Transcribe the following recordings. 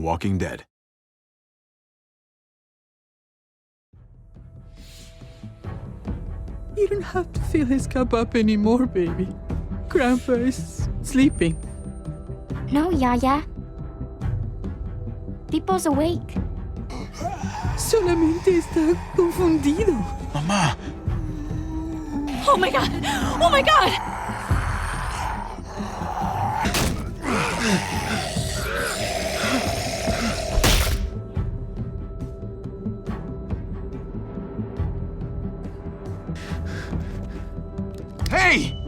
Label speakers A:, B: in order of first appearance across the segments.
A: Walking Dead.
B: You don't have to fill his cup up anymore, baby. Grandpa is sleeping.
C: No, Yaya. Pipo's awake.
B: Solamente está confundido.
A: Mamá!
D: Oh my god! Oh my god!
A: Hey!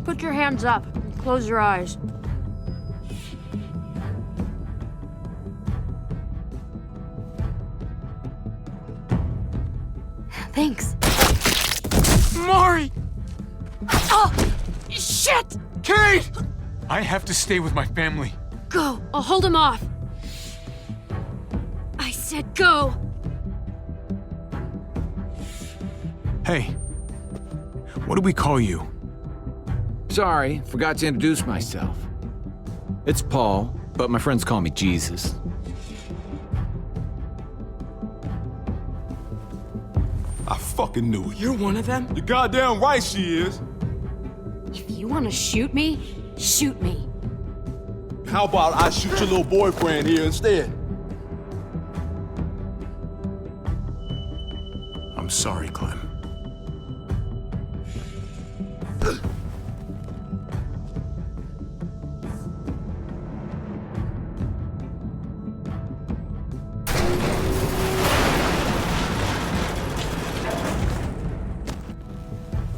D: Put your hands up and close your eyes. Thanks.
A: Mari!
D: Oh! Shit!
A: Kate! I have to stay with my family.
D: Go! I'll hold him off. I said go!
A: Hey, what do we call you?
E: Sorry, forgot to introduce myself. It's Paul, but my friends call me Jesus.
F: I fucking knew it.
D: You're one of them?
F: You're goddamn right she is.
D: If you want to shoot me, shoot me.
F: How about I shoot your little boyfriend here instead?
A: I'm sorry, Clem.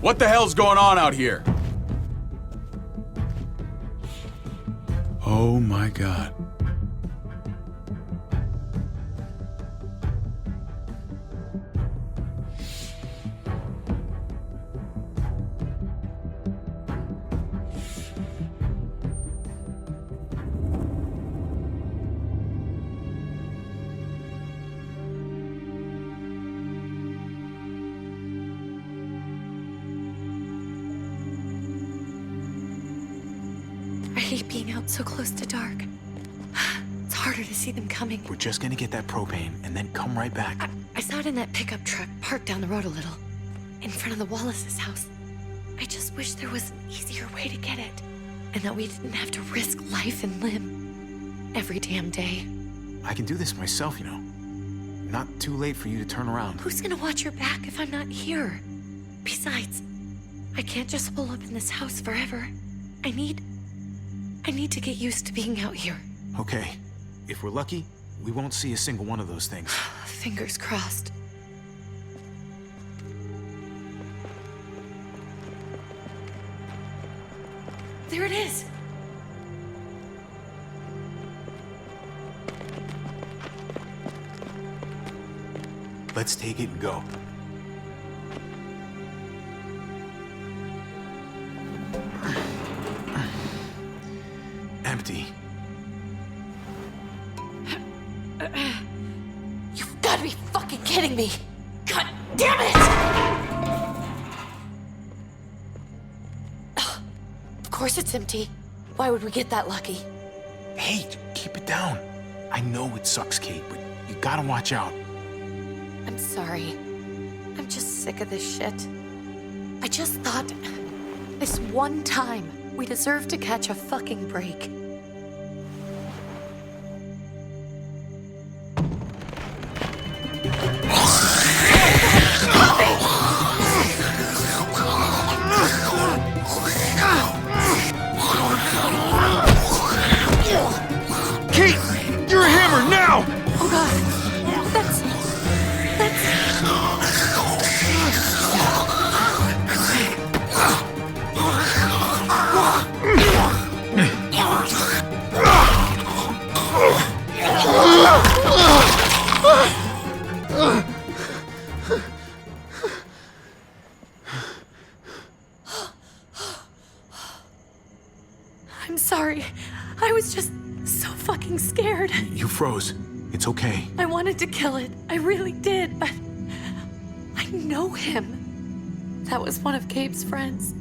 G: What the hell's going on out here?
A: Oh my God.
H: I hate being out so close to dark. It's harder to see them coming.
A: We're just gonna get that propane and then come right back.
H: I saw it in that pickup truck parked down the road a little, in front of the Wallace's house. I just wish there was an easier way to get it, and that we didn't have to risk life and limb every damn day.
A: I can do this myself, you know. Not too late for you to turn around.
H: Who's gonna watch your back if I'm not here? Besides, I can't just pull up in this house forever. I need to get used to being out here.
A: Okay, if we're lucky, we won't see a single one of those things.
H: Fingers crossed. There it is!
A: Let's take it and go. Empty.
H: You've got to be fucking kidding me! God damn it! Ugh. Of course it's empty. Why would we get that lucky?
A: Hey, keep it down. I know it sucks, Kate, but you gotta watch out.
H: I'm sorry. I'm just sick of this shit. I just thought, this one time, we deserve to catch a fucking break.
A: Kate! You're a hammer now!
H: Oh god. That's... I'm sorry. I was just so fucking scared.
A: You froze. It's okay.
H: I wanted to kill it. I really did, but I know him. That was one of Gabe's friends.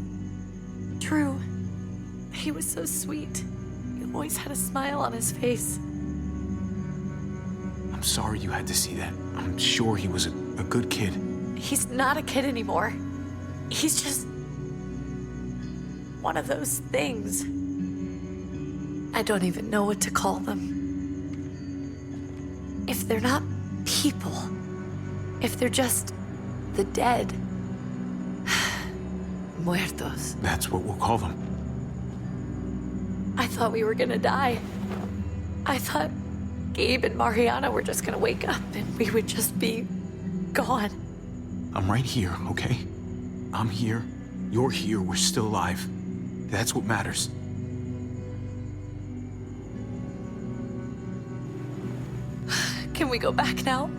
H: Drew. He was so sweet. He always had a smile on his face.
A: I'm sorry you had to see that. I'm sure he was a good kid.
H: He's not a kid anymore. He's just one of those things. I don't even know what to call them. If they're not people, if they're just the dead, muertos.
A: That's what we'll call them.
H: I thought we were gonna die. I thought Gabe and Mariana were just gonna wake up and we would just be gone.
A: I'm right here, okay? I'm here. You're here. We're still alive. That's what matters.
H: Can we go back now?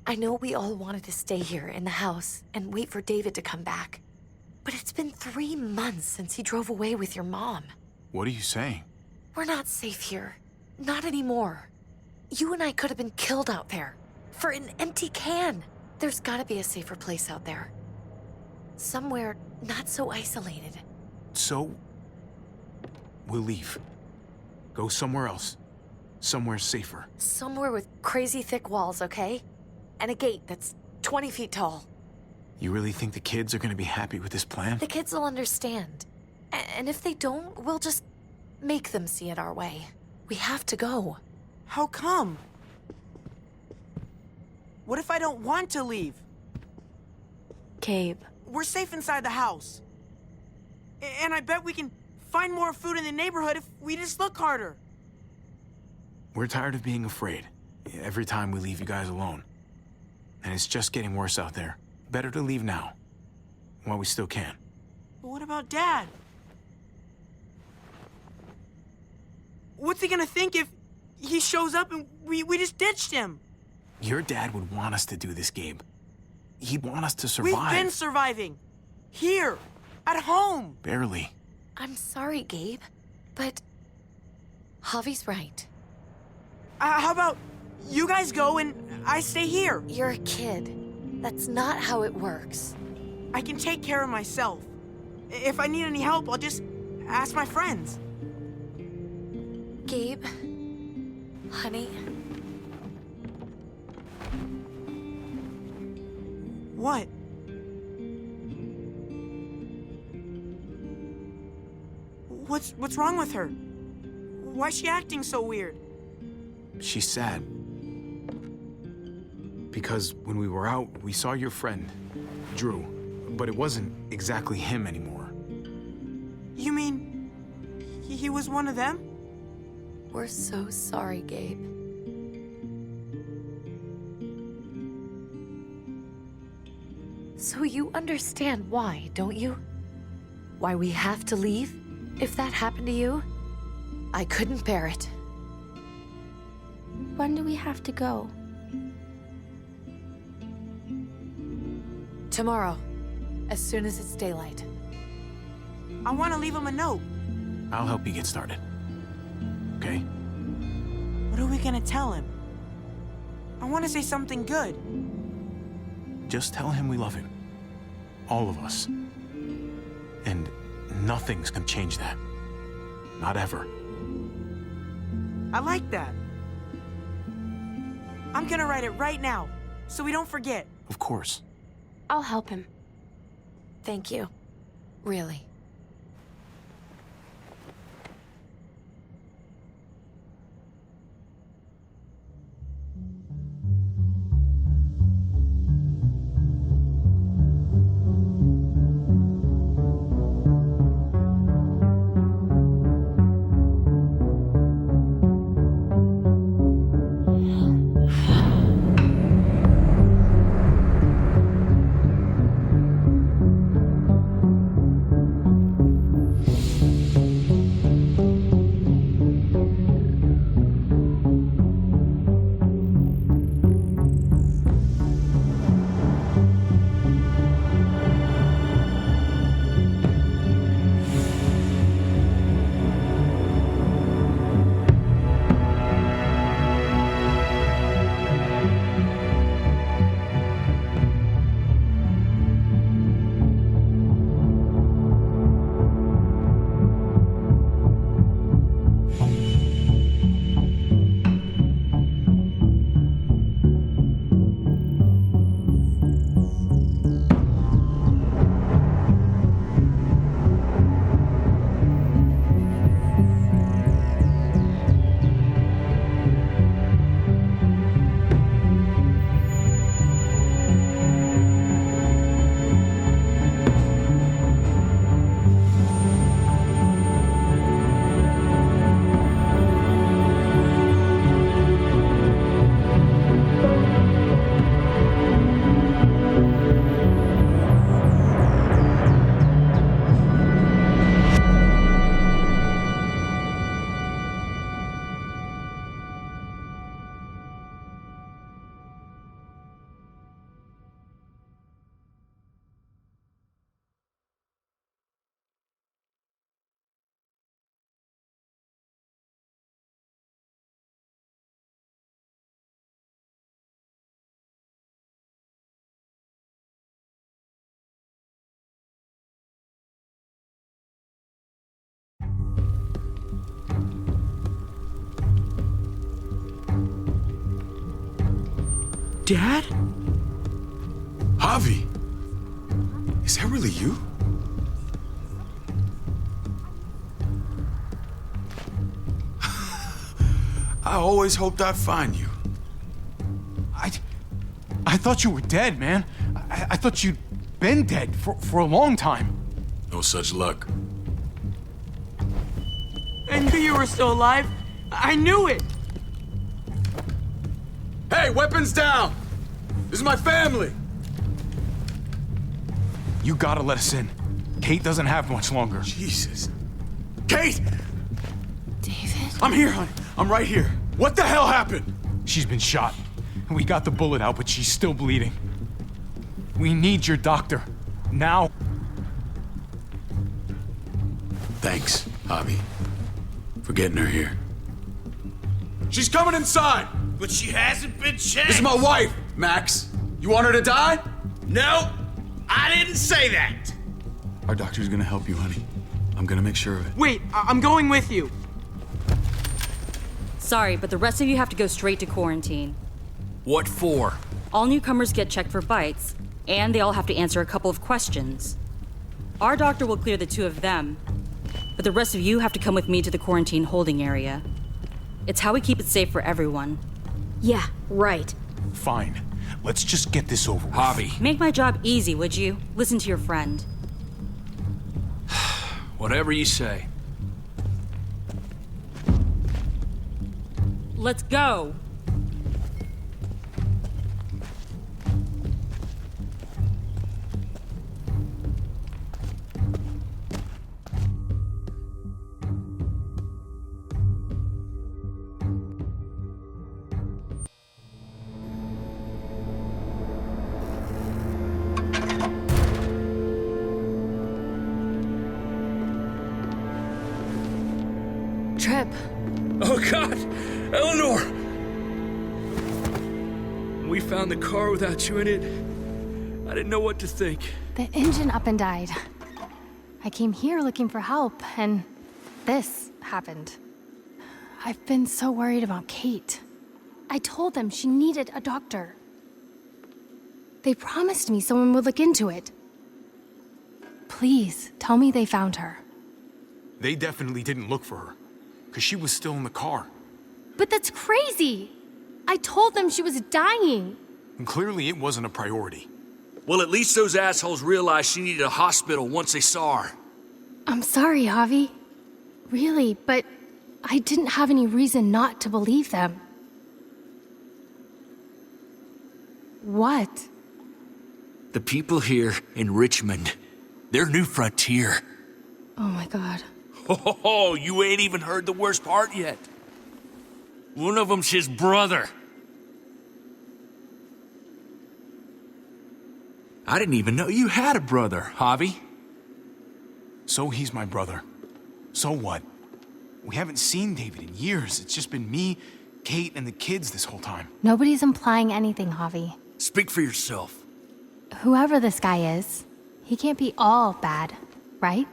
H: I know we all wanted to stay here in the house and wait for David to come back. But it's been 3 months since he drove away with your mom.
A: What are you saying?
H: We're not safe here. Not anymore. You and I could have been killed out there. For an empty can. There's gotta be a safer place out there. Somewhere not so isolated.
A: So, we'll leave. Go somewhere else. Somewhere safer.
H: Somewhere with crazy thick walls, okay? And a gate that's 20 feet tall.
A: You really think the kids are gonna be happy with this plan?
H: The kids will understand. And if they don't, we'll just make them see it our way. We have to go.
I: How come? What if I don't want to leave?
H: Gabe.
I: We're safe inside the house. And I bet we can find more food in the neighborhood if we just look harder.
A: We're tired of being afraid. Every time we leave you guys alone. And it's just getting worse out there. Better to leave now. While we still can.
I: But what about Dad? What's he gonna think if he shows up and we just ditched him?
A: Your dad would want us to do this, Gabe. He'd want us to survive.
I: We've been surviving. Here. At home.
A: Barely.
H: I'm sorry, Gabe. But Javi's right.
I: How about you guys go and I stay here?
H: You're a kid. That's not how it works.
I: I can take care of myself. If I need any help, I'll just ask my friends.
H: Gabe, honey.
I: What? What's wrong with her? Why's she acting so weird?
A: She's sad. Because when we were out, we saw your friend, Drew. But it wasn't exactly him anymore.
I: You mean he was one of them?
H: We're so sorry, Gabe. So you understand why, don't you? Why we have to leave? If that happened to you, I couldn't bear it.
C: When do we have to go?
H: Tomorrow, as soon as it's daylight.
I: I want to leave him a note.
A: I'll help you get started. Okay?
I: What are we gonna tell him? I want to say something good.
A: Just tell him we love him. All of us. And nothing's gonna change that. Not ever.
I: I like that. I'm gonna write it right now, so we don't forget.
A: Of course.
C: I'll help him.
H: Thank you. Really.
J: Dad?
G: Javi, is that really you? I always hoped I'd find you.
A: I thought you were dead, man. I thought you'd been dead for a long time.
G: No such luck.
I: I knew you were still alive. I knew it.
G: Hey, weapons down! This is my family!
A: You gotta let us in. Kate doesn't have much longer.
G: Jesus. Kate!
C: David?
G: I'm here, honey. I'm right here. What the hell happened?
A: She's been shot. We got the bullet out, but she's still bleeding. We need your doctor. Now.
G: Thanks, Javi, for getting her here. She's coming inside!
J: But she hasn't been checked.
G: This is my wife, Max. You want her to die?
J: No, I didn't say that.
G: Our doctor's gonna help you, honey. I'm gonna make sure of it.
I: Wait, I'm going with you.
K: Sorry, but the rest of you have to go straight to quarantine.
J: What for?
K: All newcomers get checked for bites, and they all have to answer a couple of questions. Our doctor will clear the two of them, but the rest of you have to come with me to the quarantine holding area. It's how we keep it safe for everyone.
D: Yeah, right.
A: Fine. Let's just get this over with.
J: Javi.
K: Make my job easy, would you? Listen to your friend.
J: Whatever you say.
K: Let's go!
H: Trip.
J: Oh, God! Eleanor! We found the car without you in it. I didn't know what to think.
C: The engine up and died. I came here looking for help, and this happened. I've been so worried about Kate. I told them she needed a doctor. They promised me someone would look into it. Please, tell me they found her.
A: They definitely didn't look for her, because she was still in the car.
C: But that's crazy! I told them she was dying.
A: And clearly it wasn't a priority.
J: Well, at least those assholes realized she needed a hospital once they saw her.
C: I'm sorry, Javi. Really, but I didn't have any reason not to believe them. What?
J: The people here in Richmond, they're New Frontier.
C: Oh my God.
J: Oh, you ain't even heard the worst part yet. One of them's his brother. I didn't even know you had a brother, Javi.
A: So he's my brother. So what? We haven't seen David in years. It's just been me, Kate, and the kids this whole time.
C: Nobody's implying anything, Javi.
J: Speak for yourself.
C: Whoever this guy is, he can't be all bad, right?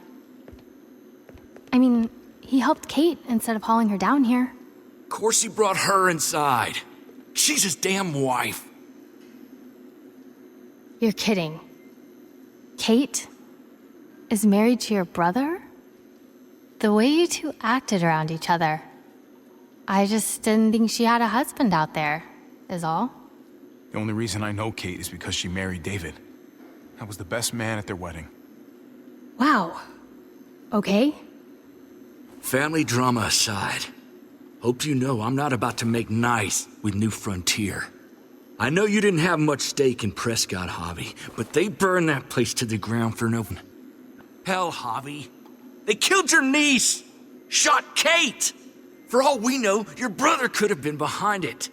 C: I mean, he helped Kate instead of hauling her down here.
J: Of course he brought her inside. She's his damn wife.
C: You're kidding. Kate is married to your brother? The way you two acted around each other. I just didn't think she had a husband out there, is all.
A: The only reason I know Kate is because she married David. I was the best man at their wedding.
C: Wow. Okay.
J: Family drama aside, hope you know I'm not about to make nice with New Frontier. I know you didn't have much stake in Prescott, Javi, but they burned that place to the ground for no... Hell, Javi. They killed your niece! Shot Kate! For all we know, your brother could have been behind it.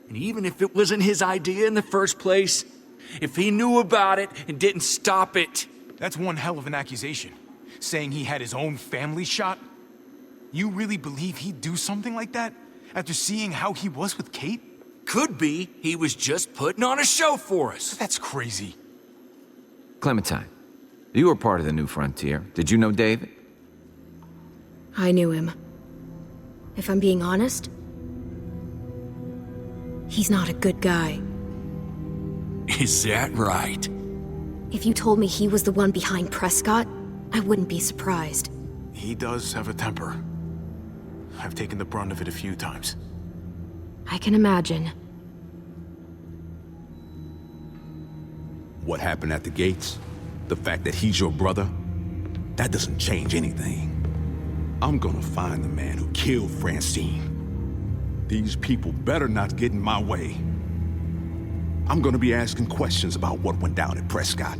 J: And even if it wasn't his idea in the first place, if he knew about it and didn't stop it...
A: That's one hell of an accusation. Saying he had his own family shot? You really believe he'd do something like that? After seeing how he was with Kate?
J: Could be he was just putting on a show for us.
A: That's crazy.
E: Clementine, you were part of the New Frontier. Did you know David?
D: I knew him. If I'm being honest, He's not a good guy.
J: Is that right?
D: If you told me he was the one behind Prescott, I wouldn't be surprised.
A: He does have a temper. I've taken the brunt of it a few times.
D: I can imagine.
F: What happened at the gates? The fact that he's your brother? That doesn't change anything. I'm gonna find the man who killed Francine. These people better not get in my way. I'm gonna be asking questions about what went down at Prescott.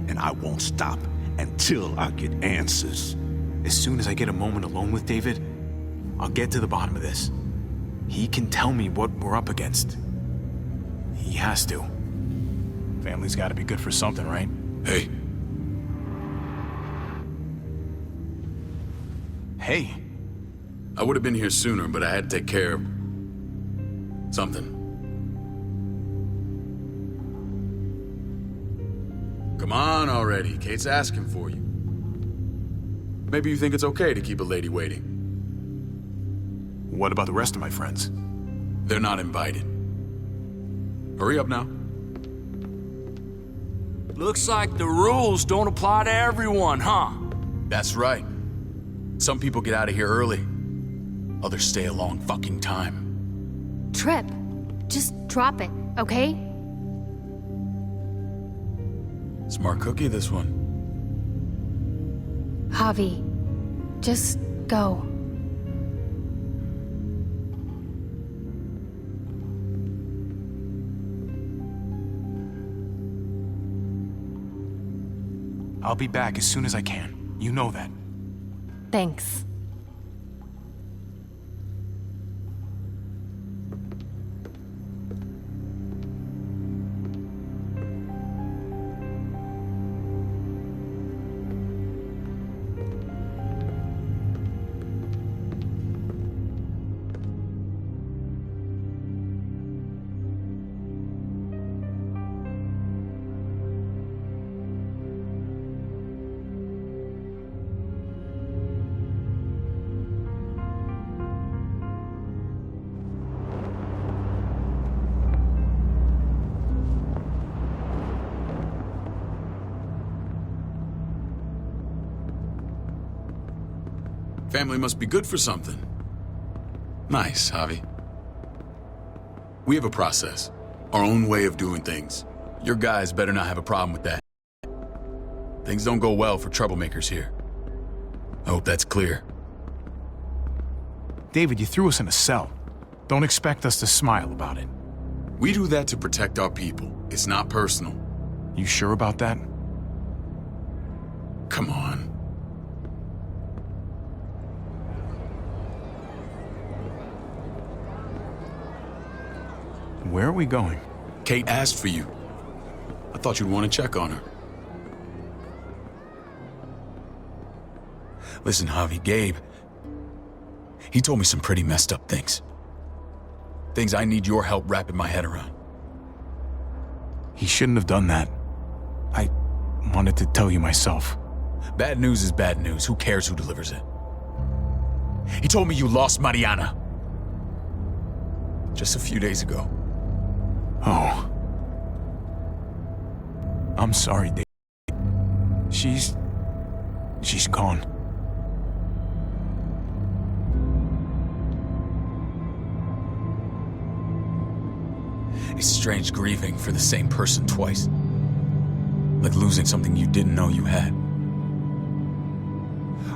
F: And I won't stop until I get answers.
A: As soon as I get a moment alone with David, I'll get to the bottom of this. He can tell me what we're up against. He has to. Family's gotta be good for something, right?
F: Hey.
A: Hey.
L: I would have been here sooner, but I had to take care of something. Come on already. Kate's asking for you. Maybe you think it's okay to keep a lady waiting.
A: What about the rest of my friends?
L: They're not invited. Hurry up now.
J: Looks like the rules don't apply to everyone, huh?
L: That's right. Some people get out of here early. Others stay a long fucking time.
C: Trip, just drop it, okay?
L: Smart cookie, this one.
C: Javi, just go.
A: I'll be back as soon as I can. You know that.
C: Thanks.
L: Family must be good for something. Nice, Javi. We have a process, our own way of doing things. Your guys better not have a problem with that. Things don't go well for troublemakers here. I hope that's clear.
A: David, you threw us in a cell. Don't expect us to smile about it.
L: We do that to protect our people. It's not personal.
A: You sure about that?
L: Come on.
A: Where are we going?
L: Kate asked for you. I thought you'd want to check on her. Listen, Javi, Gabe, he told me some pretty messed up things. Things I need your help wrapping my head around.
A: He shouldn't have done that. I wanted to tell you myself.
L: Bad news is bad news. Who cares who delivers it? He told me you lost Mariana. Just a few days ago.
A: Oh. I'm sorry, Dave. She's gone.
L: It's strange grieving for the same person twice. Like losing something you didn't know you had.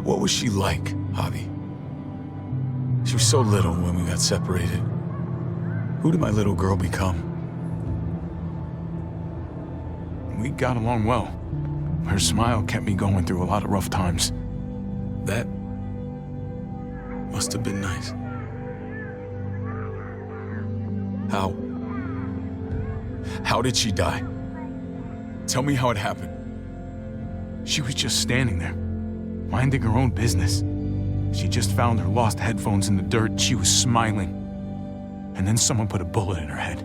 L: What was she like, Javi? She was so little when we got separated. Who did my little girl become?
A: We got along well. Her smile kept me going through a lot of rough times.
L: That must have been nice. How did she die? Tell me how it happened.
A: She was just standing there, minding her own business. She just found her lost headphones in the dirt. She was smiling. And then someone put a bullet in her head.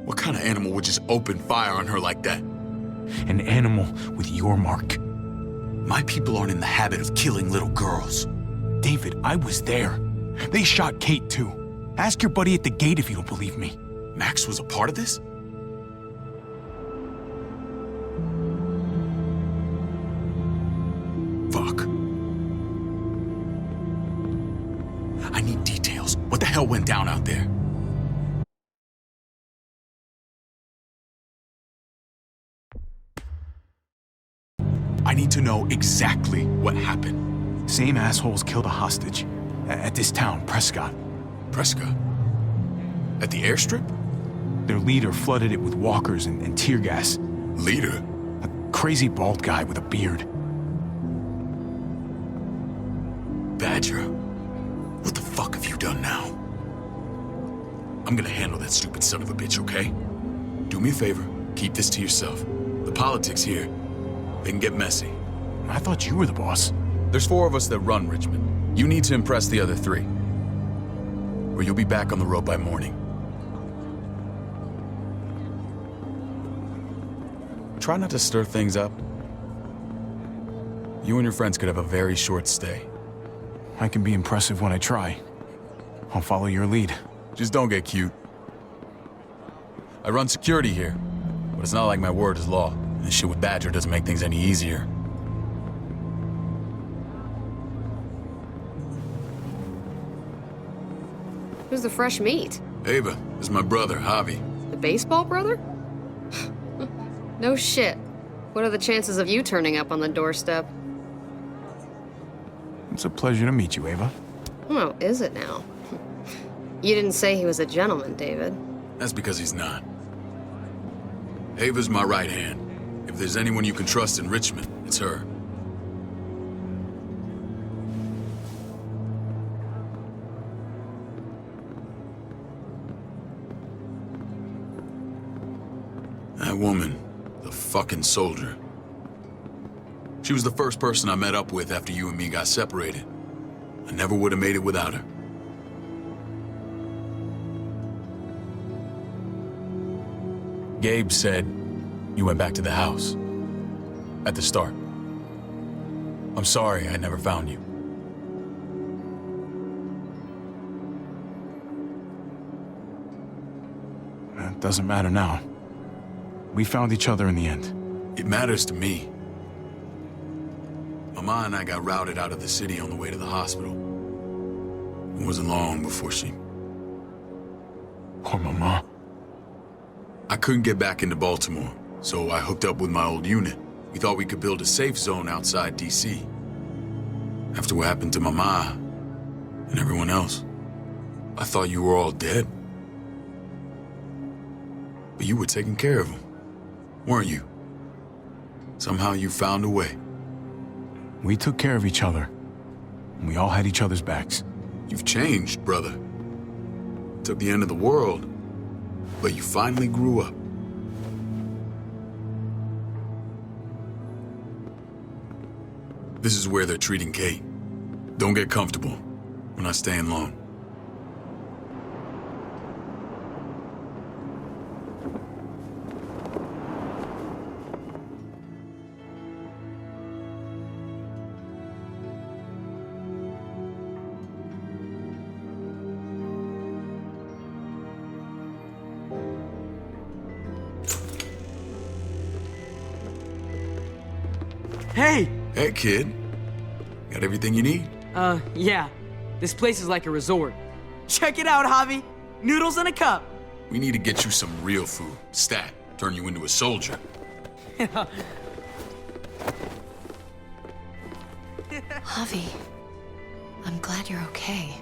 L: What kind of animal would just open fire on her like that?
A: An animal with your mark.
L: My people aren't in the habit of killing little girls.
A: David, I was there. They shot Kate too. Ask your buddy at the gate if you don't believe me.
L: Max was a part of this? Fuck. I need details. What the hell went down out there? I need to know exactly what happened.
A: Same assholes killed a hostage at this town, Prescott.
L: Prescott? At the airstrip?
A: Their leader flooded it with walkers and tear gas.
L: Leader?
A: A crazy bald guy with a beard.
L: Badger, what the fuck have you done now? I'm gonna handle that stupid son of a bitch, okay? Do me a favor, keep this to yourself. The politics here, they can get messy.
A: I thought you were the boss.
L: There's 4 of us that run Richmond. You need to impress the other 3. Or you'll be back on the road by morning. Try not to stir things up. You and your friends could have a very short stay.
A: I can be impressive when I try. I'll follow your lead.
L: Just don't get cute. I run security here, but it's not like my word is law. And this shit with Badger doesn't make things any easier.
M: Who's the fresh meat?
L: Ava, this is my brother, Javi.
M: The baseball brother? No shit. What are the chances of you turning up on the doorstep?
A: It's a pleasure to meet you, Ava.
M: Oh, is it now? You didn't say he was a gentleman, David.
L: That's because he's not. Ava's my right hand. If there's anyone you can trust in Richmond, it's her. That woman, the fucking soldier. She was the first person I met up with after you and me got separated. I never would have made it without her. Gabe said you went back to the house. At the start. I'm sorry I never found you.
A: It doesn't matter now. We found each other in the end.
L: It matters to me. Mama and I got routed out of the city on the way to the hospital. It wasn't long before she...
A: Poor Mama.
L: I couldn't get back into Baltimore, so I hooked up with my old unit. We thought we could build a safe zone outside D.C. After what happened to Mama and everyone else, I thought you were all dead. But you were taking care of them, weren't you? Somehow you found a way.
A: We took care of each other. And we all had each other's backs.
L: You've changed, brother. Took the end of the world, but you finally grew up. This is where they're treating Kate. Don't get comfortable. We're not staying long.
I: Hey!
L: Hey, kid. Got everything you need?
I: Yeah. This place is like a resort. Check it out, Javi. Noodles in a cup.
L: We need to get you some real food. Stat. Turn you into a soldier.
H: Javi, I'm glad you're okay.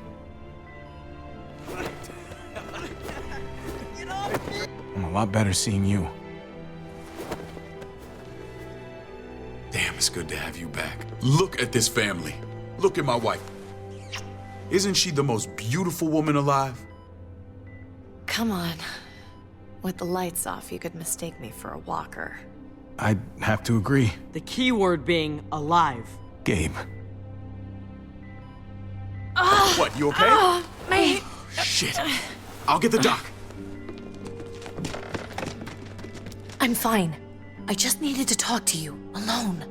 A: I'm a lot better seeing you.
L: Damn, it's good to have you back. Look at this family. Look at my wife. Isn't she the most beautiful woman alive?
H: Come on. With the lights off, you could mistake me for a walker.
A: I'd have to agree.
I: The key word being alive.
A: Gabe.
L: What, you okay?
H: My...
L: Shit. I'll get the doc.
H: I'm fine. I just needed to talk to you, alone.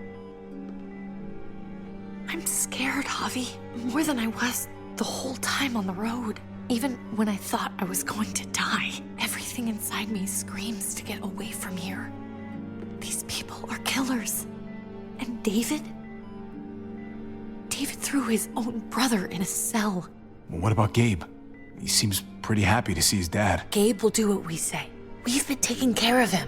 H: I'm scared, Javi. More than I was the whole time on the road. Even when I thought I was going to die, everything inside me screams to get away from here. These people are killers. And David? David threw his own brother in a cell.
A: Well, what about Gabe? He seems pretty happy to see his dad.
H: Gabe will do what we say. We've been taking care of him.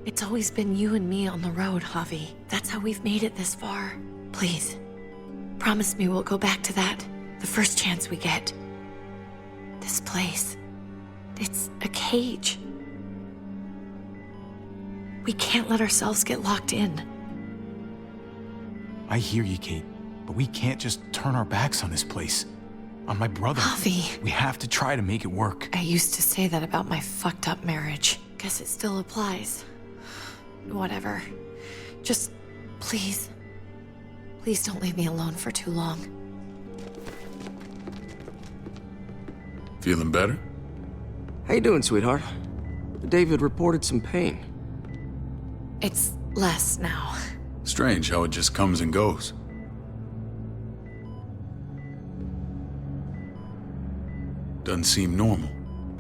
H: It's always been you and me on the road, Javi. That's how we've made it this far. Please, promise me we'll go back to that the first chance we get. This place, it's a cage. We can't let ourselves get locked in.
A: I hear you, Kate, but we can't just turn our backs on this place. On my brother.
H: Javi.
A: We have to try to make it work.
H: I used to say that about my fucked up marriage. Guess it still applies. Whatever. Just, please. Please don't leave me alone for too long.
L: Feeling better?
N: How you doing, sweetheart? David reported some pain.
H: It's less now.
L: Strange how it just comes and goes. Doesn't seem normal.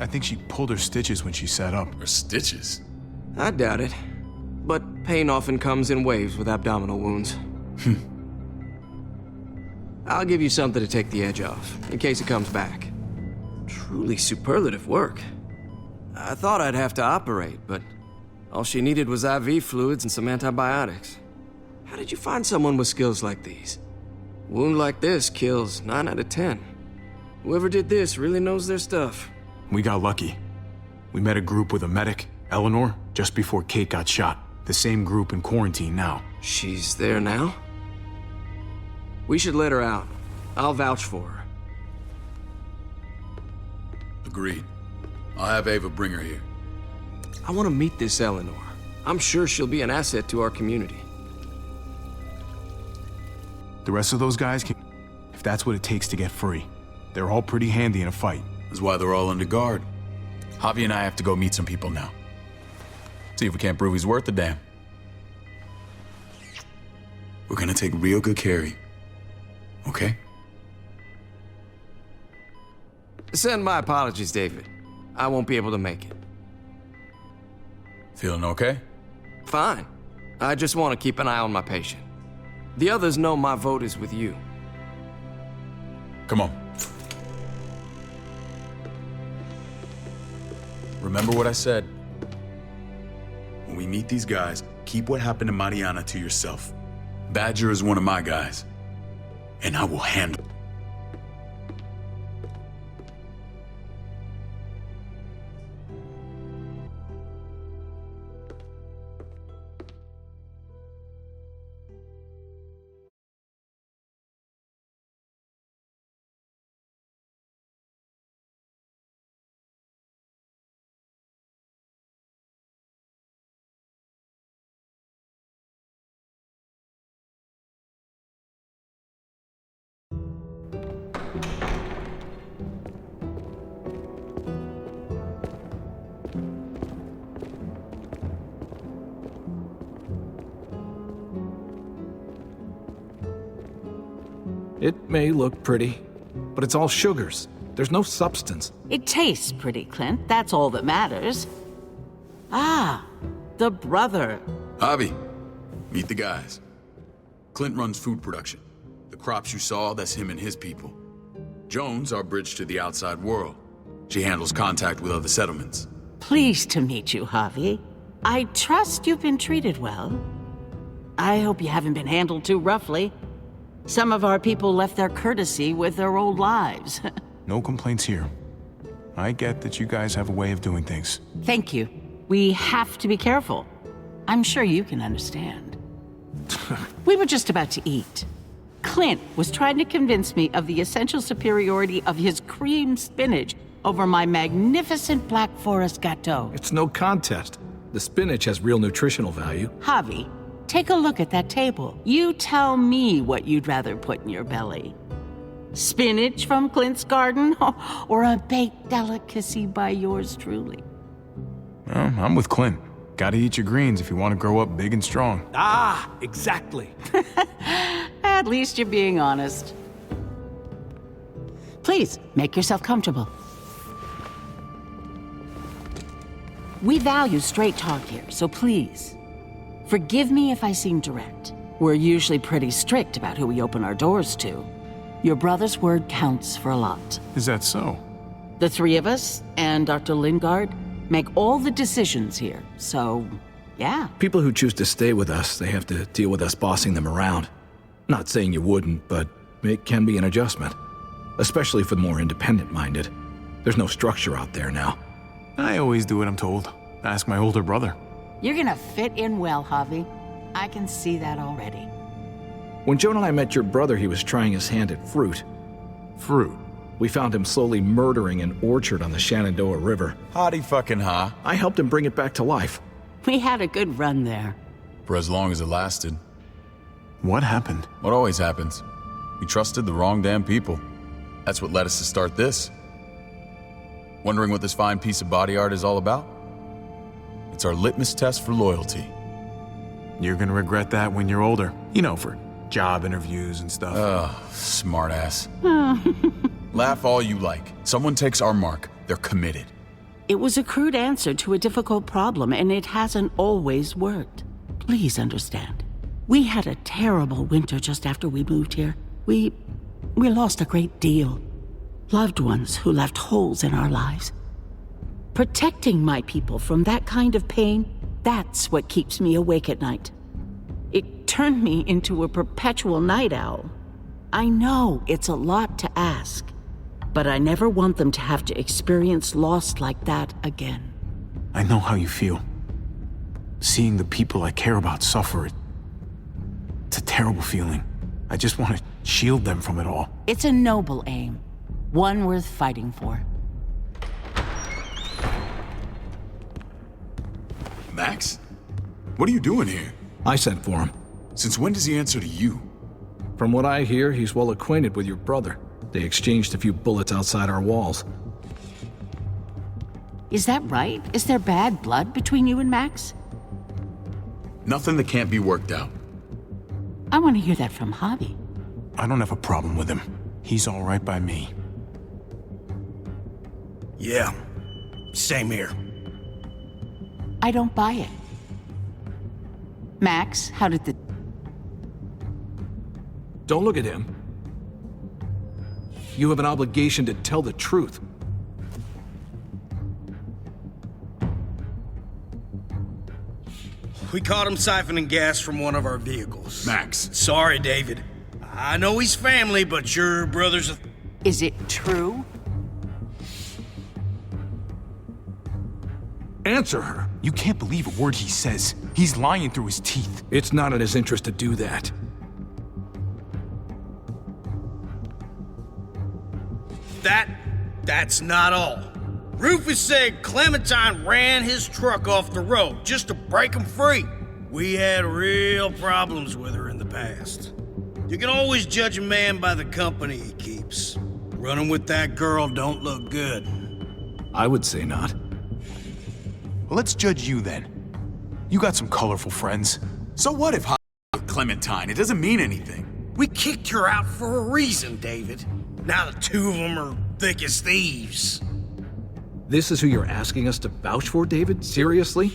A: I think she pulled her stitches when she sat up.
L: Her stitches?
N: I doubt it. But pain often comes in waves with abdominal wounds. I'll give you something to take the edge off, in case it comes back. Truly superlative work. I thought I'd have to operate, but all she needed was IV fluids and some antibiotics. How did you find someone with skills like these? A wound like this kills 9 out of 10. Whoever did this really knows their stuff.
A: We got lucky. We met a group with a medic, Eleanor, just before Kate got shot. The same group in quarantine now.
N: She's there now? We should let her out. I'll vouch for her.
L: Agreed. I'll have Ava bring her here.
N: I want to meet this Eleanor. I'm sure she'll be an asset to our community.
A: The rest of those guys can... if that's what it takes to get free. They're all pretty handy in a fight.
L: That's why they're all under guard. Javi and I have to go meet some people now. See if we can't prove he's worth the damn. We're gonna take real good care of you. Okay?
N: Send my apologies, David. I won't be able to make it.
L: Feeling okay?
N: Fine. I just want to keep an eye on my patient. The others know my vote is with you.
L: Come on. Remember what I said. When we meet these guys, keep what happened to Mariana to yourself. Badger is one of my guys, and I will handle it.
E: It may look pretty, but it's all sugars. There's no substance.
O: It tastes pretty, Clint. That's all that matters. Ah, the brother.
L: Javi, meet the guys. Clint runs food production. The crops you saw, that's him and his people. Jones, our bridge to the outside world. She handles contact with other settlements.
O: Pleased to meet you, Javi. I trust you've been treated well. I hope you haven't been handled too roughly. Some of our people left their courtesy with their old lives.
A: No complaints here. I get that you guys have a way of doing things.
O: Thank you. We have to be careful. I'm sure you can understand. We were just about to eat. Clint was trying to convince me of the essential superiority of his cream spinach over my magnificent Black Forest gâteau.
E: It's no contest. The spinach has real nutritional value.
O: Javi, take a look at that table. You tell me what you'd rather put in your belly. Spinach from Clint's garden, or a baked delicacy by yours truly?
A: Well, I'm with Clint. Gotta eat your greens if you want to grow up big and strong.
E: Ah, exactly.
O: At least you're being honest. Please, make yourself comfortable. We value straight talk here, so please, forgive me if I seem direct. We're usually pretty strict about who we open our doors to. Your brother's word counts for a lot.
A: Is that so?
O: The three of us and Dr. Lingard make all the decisions here, so yeah.
E: People who choose to stay with us, they have to deal with us bossing them around. Not saying you wouldn't, but it can be an adjustment. Especially for the more independent-minded. There's no structure out there now.
A: I always do what I'm told. Ask my older brother.
O: You're gonna fit in well, Javi. I can see that already.
E: When Joan and I met your brother, he was trying his hand at fruit.
A: Fruit?
E: We found him slowly murdering an orchard on the Shenandoah River.
L: Howdy fucking ha.
E: I helped him bring it back to life.
O: We had a good run there.
L: For as long as it lasted.
A: What happened?
L: What always happens. We trusted the wrong damn people. That's what led us to start this. Wondering what this fine piece of body art is all about? It's our litmus test for loyalty.
A: You're gonna regret that when you're older. You know, for job interviews and stuff.
L: Ugh, smartass. Laugh all you like. Someone takes our mark, they're committed.
O: It was a crude answer to a difficult problem, and it hasn't always worked. Please understand. We had a terrible winter just after we moved here. We lost a great deal. Loved ones who left holes in our lives. Protecting my people from that kind of pain, that's what keeps me awake at night. It turned me into a perpetual night owl. I know it's a lot to ask, but I never want them to have to experience loss like that again.
A: I know how you feel. Seeing the people I care about suffer, it's a terrible feeling. I just want to shield them from it all.
O: It's a noble aim, one worth fighting for.
L: Max? What are you doing here?
E: I sent for him.
L: Since when does he answer to you?
E: From what I hear, he's well acquainted with your brother. They exchanged a few bullets outside our walls.
O: Is that right? Is there bad blood between you and Max?
L: Nothing that can't be worked out.
O: I want to hear that from Javi.
A: I don't have a problem with him. He's all right by me.
P: Yeah, same here.
O: I don't buy it. Max, how did the...
E: Don't look at him. You have an obligation to tell the truth.
P: We caught him siphoning gas from one of our vehicles.
L: Max.
P: Sorry, David. I know he's family, but your brother's a...
O: Is it true?
E: Answer her.
A: You can't believe a word he says. He's lying through his teeth.
E: It's not in his interest to do that.
P: That's not all. Rufus said Clementine ran his truck off the road just to break him free. We had real problems with her in the past. You can always judge a man by the company he keeps. Running with that girl don't look good.
E: I would say not.
A: Well, let's judge you then. You got some colorful friends.
L: So what if Clementine? It doesn't mean anything.
P: We kicked her out for a reason, David. Now the two of them are thick as thieves.
E: This is who you're asking us to vouch for, David? Seriously?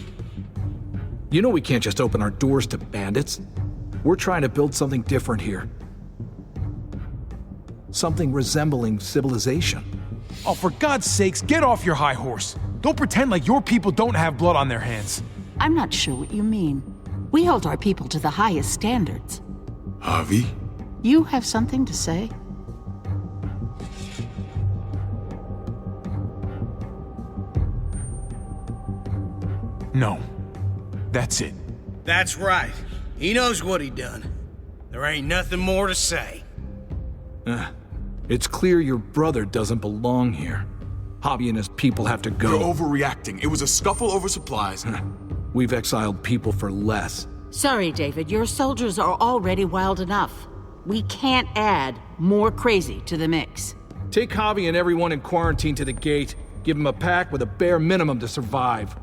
E: You know we can't just open our doors to bandits. We're trying to build something different here. Something resembling civilization.
A: Oh, for God's sakes, get off your high horse. Don't pretend like your people don't have blood on their hands.
O: I'm not sure what you mean. We hold our people to the highest standards.
L: Javi?
O: You have something to say?
A: No. That's it.
P: That's right. He knows what he done. There ain't nothing more to say.
E: It's clear your brother doesn't belong here. Javi and his people have to go.
L: You're overreacting. It was a scuffle over supplies.
E: We've exiled people for less.
O: Sorry, David. Your soldiers are already wild enough. We can't add more crazy to the mix.
E: Take Javi and everyone in quarantine to the gate. Give them a pack with a bare minimum to survive.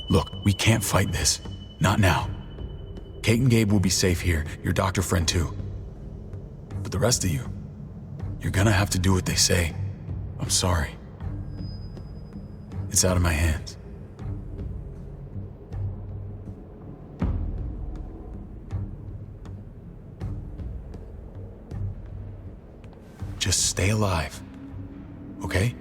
L: Look, we can't fight this. Not now. Kate and Gabe will be safe here. Your doctor friend too. the rest of you, you're gonna have to do what they say. I'm sorry. It's out of my hands. Just stay alive, okay?